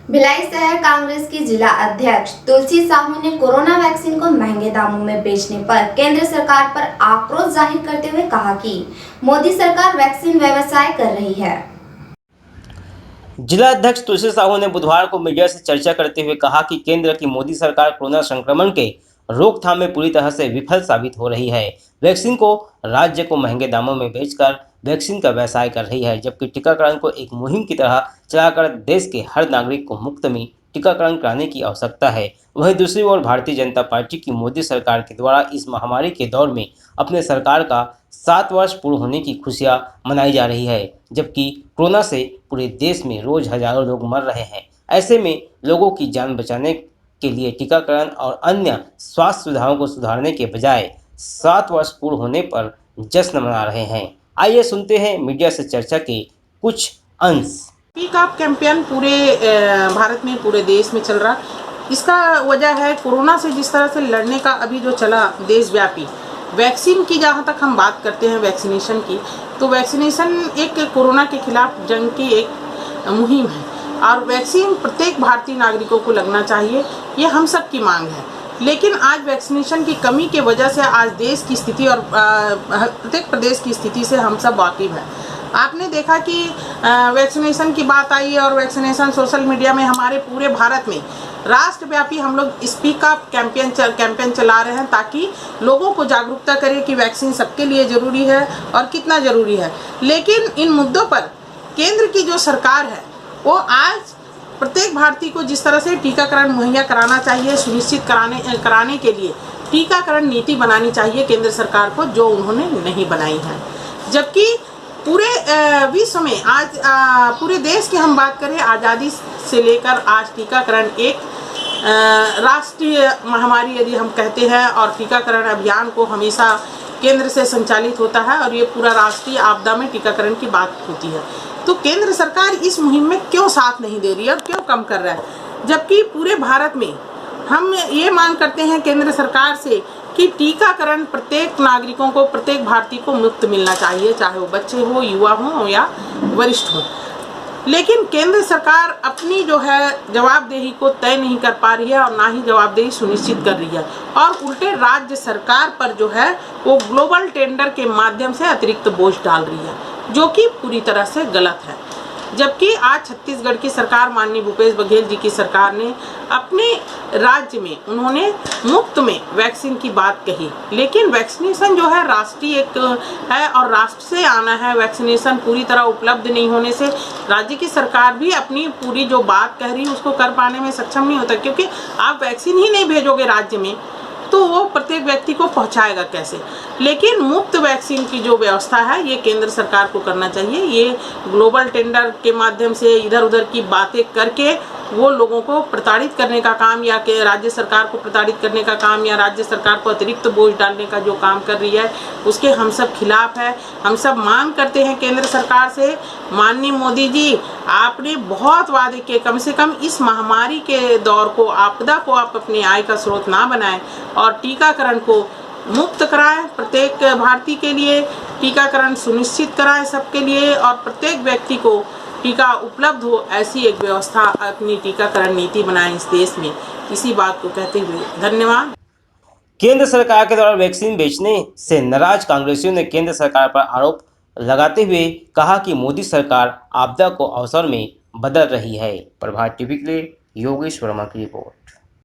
भिलाई शहर कांग्रेस की जिला अध्यक्ष तुलसी साहू ने कोरोना वैक्सीन को महंगे दामों में बेचने पर केंद्र सरकार पर आक्रोश जाहिर करते हुए कहा कि मोदी सरकार वैक्सीन व्यवसाय कर रही है। जिला अध्यक्ष तुलसी साहू ने बुधवार को मीडिया से चर्चा करते हुए कहा कि केंद्र की मोदी सरकार कोरोना संक्रमण के रोकथाम में पूरी तरह से विफल साबित हो रही है। वैक्सीन को राज्य को महंगे दामों में बेचकर वैक्सीन का व्यवसाय कर रही है, जबकि टीकाकरण को एक मुहिम की तरह चलाकर देश के हर नागरिक को मुफ्त में टीकाकरण कराने की आवश्यकता है। वहीं दूसरी ओर भारतीय जनता पार्टी की मोदी सरकार के द्वारा इस महामारी के दौर में अपने सरकार का 7 वर्ष पूर्ण होने की खुशियां मनाई जा रही है, जबकि कोरोना से पूरे देश में रोज हजारों लोग मर रहे हैं। ऐसे में लोगों की जान बचाने के लिए टीकाकरण और अन्य स्वास्थ्य सुविधाओं को सुधारने के बजाय 7 वर्ष पूर्ण होने पर जश्न मना रहे हैं। आइए सुनते हैं मीडिया से चर्चा के कुछ अंश। स्पीक अप कैंपेन पूरे भारत में, पूरे देश में चल रहा। इसका वजह है कोरोना से जिस तरह से लड़ने का अभी जो चला देशव्यापी वैक्सीन की, जहाँ तक हम बात करते हैं वैक्सीनेशन की, तो वैक्सीनेशन एक कोरोना के खिलाफ जंग की एक मुहिम है और वैक्सीन प्रत्येक भारतीय नागरिकों को लगना चाहिए, ये हम सब की मांग है। लेकिन आज वैक्सीनेशन की कमी के वजह से आज देश की स्थिति और प्रत्येक प्रदेश की स्थिति से हम सब वाकिफ हैं। आपने देखा कि वैक्सीनेशन की बात आई और वैक्सीनेशन सोशल मीडिया में हमारे पूरे भारत में राष्ट्रव्यापी हम लोग स्पीक अप कैंपेन चला रहे हैं ताकि लोगों को जागरूकता करें कि वैक्सीन सबके लिए ज़रूरी है और कितना ज़रूरी है। लेकिन इन मुद्दों पर केंद्र की जो सरकार है वो आज प्रत्येक भारतीय को जिस तरह से टीकाकरण मुहैया कराना चाहिए, सुनिश्चित कराने के लिए टीकाकरण नीति बनानी चाहिए केंद्र सरकार को, जो उन्होंने नहीं बनाई है। जबकि पूरे विश्व में आज पूरे देश की हम बात करें, आज़ादी से लेकर आज टीकाकरण एक राष्ट्रीय महामारी यदि हम कहते हैं और टीकाकरण अभियान को हमेशा केंद्र से संचालित होता है और ये पूरा राष्ट्रीय आपदा में टीकाकरण की बात होती है। तो केंद्र सरकार इस मुहिम में क्यों साथ नहीं दे रही है और क्यों कम कर रहा है, जबकि पूरे भारत में हम ये मांग करते हैं केंद्र सरकार से कि टीकाकरण प्रत्येक नागरिकों को, प्रत्येक भारतीय को मुफ्त मिलना चाहिए, चाहे वो बच्चे हो, युवा हो या वरिष्ठ हो। लेकिन केंद्र सरकार अपनी जो है जवाबदेही को तय नहीं कर पा रही है और ना ही जवाबदेही सुनिश्चित कर रही है और उल्टे राज्य सरकार पर जो है वो ग्लोबल टेंडर के माध्यम से अतिरिक्त बोझ डाल रही है, जो कि पूरी तरह से गलत है। जबकि आज छत्तीसगढ़ की सरकार, माननीय भूपेश बघेल जी की सरकार ने अपने राज्य में उन्होंने मुफ्त में वैक्सीन की बात कही, लेकिन वैक्सीनेशन जो है राष्ट्रीय एक है और राष्ट्र से आना है। वैक्सीनेशन पूरी तरह उपलब्ध नहीं होने से राज्य की सरकार भी अपनी पूरी जो बात कह रही है उसको कर पाने में सक्षम नहीं होता, क्योंकि आप वैक्सीन ही नहीं भेजोगे राज्य में तो वो प्रत्येक व्यक्ति को पहुंचाएगा कैसे। लेकिन मुफ्त वैक्सीन की जो व्यवस्था है ये केंद्र सरकार को करना चाहिए। ये ग्लोबल टेंडर के माध्यम से इधर उधर की बातें करके वो लोगों को प्रताड़ित करने का काम या कि राज्य सरकार को प्रताड़ित करने का काम या राज्य सरकार को अतिरिक्त बोझ डालने का जो काम कर रही है उसके हम सब खिलाफ है। हम सब मांग करते हैं केंद्र सरकार से, माननीय मोदी जी, आपने बहुत वादे किए, कम से कम इस महामारी के दौर को, आपदा को आप अपनी आय का स्रोत ना बनाएं और टीकाकरण को मुफ्त कराएं। प्रत्येक भारतीय के लिए टीकाकरण सुनिश्चित कराएं सबके लिए और प्रत्येक व्यक्ति को टीका उपलब्ध हो, ऐसी एक व्यवस्था अपनी टीकाकरण नीति बनाएं इस देश में। इसी बात को कहते हुए धन्यवाद। केंद्र सरकार के द्वारा वैक्सीन बेचने से नाराज कांग्रेसियों ने केंद्र सरकार पर आरोप लगाते हुए कहा कि मोदी सरकार आपदा को अवसर में बदल रही है। प्रभात टीवी के लिए योगेश वर्मा की रिपोर्ट।